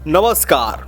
नमस्कार।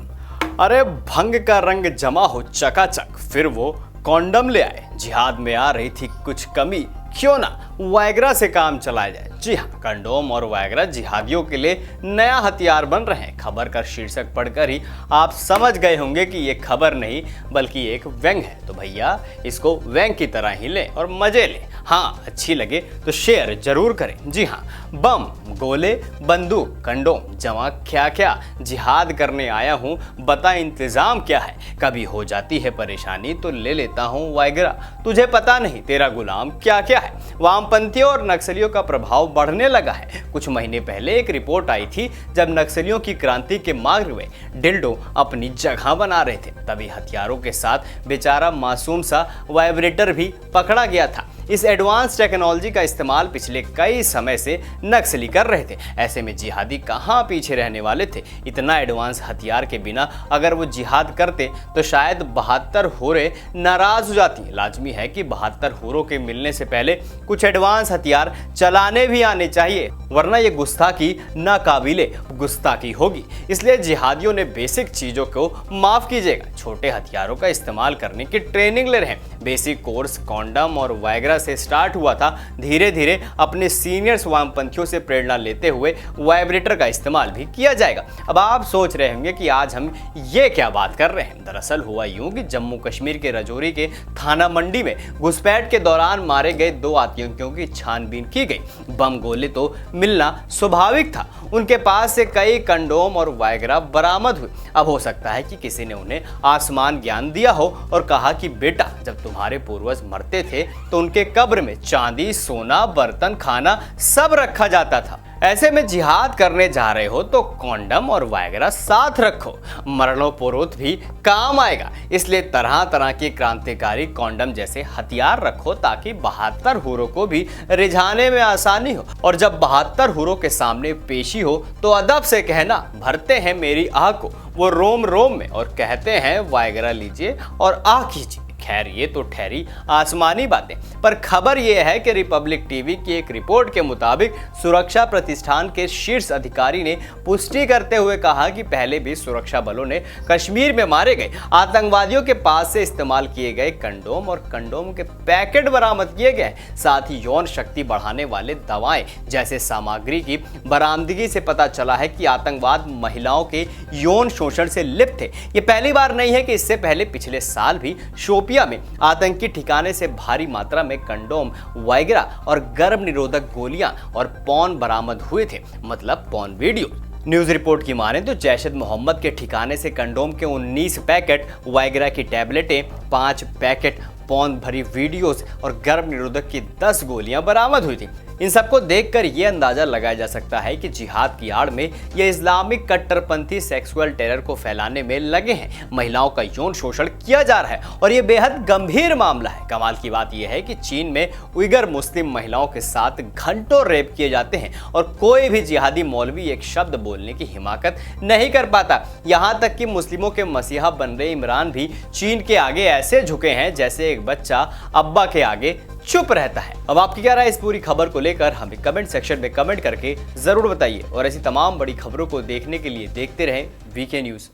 अरे भंग का रंग जमा हो चकाचक, फिर वो कॉन्डम ले आए। जिहाद में आ रही थी कुछ कमी, क्यों ना वायग्रा से काम चलाया जाए। जी हाँ, कंडोम और वायग्रा जिहादियों के लिए नया हथियार बन रहे हैं। खबर का शीर्षक पढ़कर ही आप समझ गए होंगे कि ये खबर नहीं बल्कि एक व्यंग है। तो भैया इसको व्यंग की तरह ही लें और मजे लें। हाँ, अच्छी लगे तो शेयर जरूर करें। जी हाँ, बम, गोले, बंदूक, कंडोम जमा क्या क्या जिहाद करने आया हूँ, बता इंतजाम क्या है। कभी हो जाती है परेशानी तो ले लेता हूँ वायग्रा, तुझे पता नहीं तेरा गुलाम क्या क्या है। वामपंथियों और नक्सलियों का प्रभाव बढ़ने लगा है। कुछ महीने पहले एक रिपोर्ट आई थी जब नक्सलियों की क्रांति के मार्ग में डिल्डो अपनी जगह बना रहे थे, तभी हथियारों के साथ बेचारा मासूम सा वाइब्रेटर भी पकड़ा गया था। इस एडवांस टेक्नोलॉजी का इस्तेमाल पिछले कई समय से नक्सली कर रहे थे। ऐसे में जिहादी कहाँ पीछे रहने वाले थे। इतना एडवांस हथियार के बिना अगर वो जिहाद करते तो शायद 72 होरे नाराज हो जाती। लाजमी है कि 72 होरों के मिलने से पहले कुछ एडवांस हथियार चलाने भी आने चाहिए, वरना ये गुस्ताखी नाकाबिले गुस्ताखी होगी। इसलिए जिहादियों ने बेसिक चीजों को माफ कीजिएगा, छोटे हथियारों का इस्तेमाल करने की ट्रेनिंग ले रहे हैं। बेसिक कोर्स कॉन्डम और वायग्रा से स्टार्ट हुआ था। धीरे धीरे अपने सीनियर्स वामपंथियों से प्रेरणा लेते हुए वाइब्रेटर का इस्तेमाल भी किया जाएगा। अब आप सोच रहे होंगे कि आज हम ये क्या बात कर रहे हैं। दरअसल हुआ यूं कि जम्मू कश्मीर के राजौरी के थाना मंडी में घुसपैठ के दौरान मारे गए 2 आतंकियों की छानबीन की गई। बम गोले तो मिलना स्वाभाविक था, उनके पास से कई कंडोम और वायग्रा बरामद हुए। अब हो सकता है कि किसी ने उन्हें आसमान ज्ञान दिया हो और कहा कि बेटा, जब तुम्हारे पूर्वज मरते थे तो उनके कब्र में चांदी, सोना, बर्तन, खाना सब रखा जाता था। ऐसे में जिहाद करने जा रहे हो तो कॉन्डम और वायग्रा साथ रखो, मरणोपरोत भी काम आएगा। इसलिए तरह तरह के क्रांतिकारी कॉन्डम जैसे हथियार रखो ताकि 72 हुरों को भी रिझाने में आसानी हो। और जब 72 हुरों के सामने पेशी हो तो अदब से कहना, भरते हैं मेरी आह को वो रोम रोम में, और कहते हैं वायग्रा लीजिए और आह कीजिए। खैर, ये तो ठहरी आसमानी बातें, पर खबर यह है कि रिपब्लिक टीवी की एक रिपोर्ट के मुताबिक सुरक्षा प्रतिष्ठान के शीर्ष अधिकारी ने पुष्टि करते हुए कहा कि पहले भी सुरक्षा बलों ने कश्मीर में मारे गए आतंकवादियों के पास से इस्तेमाल किए गए कंडोम और कंडोम के पैकेट बरामद किए गए। साथ ही यौन शक्ति बढ़ाने वाले दवाएं जैसे सामग्री की बरामदगी से पता चला है कि आतंकवाद महिलाओं के यौन शोषण से लिप्त थे। ये पहली बार नहीं है कि इससे पहले पिछले साल भी शोपियां में आतंकी ठिकाने से भारी मात्रा में कंडोम, वायग्रा और गर्भ निरोधक गोलियां और पॉर्न बरामद हुए थे, मतलब पॉर्न वीडियो। न्यूज रिपोर्ट की माने तो जैश मोहम्मद के ठिकाने से कंडोम के 19 पैकेट, वायग्रा की टैबलेटें 5 पैकेट, पॉर्न भरी वीडियोस और गर्भ निरोधक की 10 गोलियां बरामद हुई थी। इन सबको देखकर यह अंदाजा लगाया जा सकता है कि जिहाद की आड़ में ये इस्लामिक कट्टरपंथी सेक्सुअल टेरर को फैलाने में लगे हैं। महिलाओं का यौन शोषण किया जा रहा है और ये बेहद गंभीर मामला है। कमाल की बात यह है कि चीन में उइगर मुस्लिम महिलाओं के साथ घंटों रेप किए जाते हैं और कोई भी जिहादी मौलवी एक शब्द बोलने की हिमाकत नहीं कर पाता। यहाँ तक कि मुस्लिमों के मसीहा बन रहे इमरान भी चीन के आगे ऐसे झुके हैं जैसे एक बच्चा अब्बा के आगे चुप रहता है। अब आपकी क्या राय है इस पूरी खबर को लेकर, हमें कमेंट सेक्शन में कमेंट करके जरूर बताइए। और ऐसी तमाम बड़ी खबरों को देखने के लिए देखते रहें वीके न्यूज़।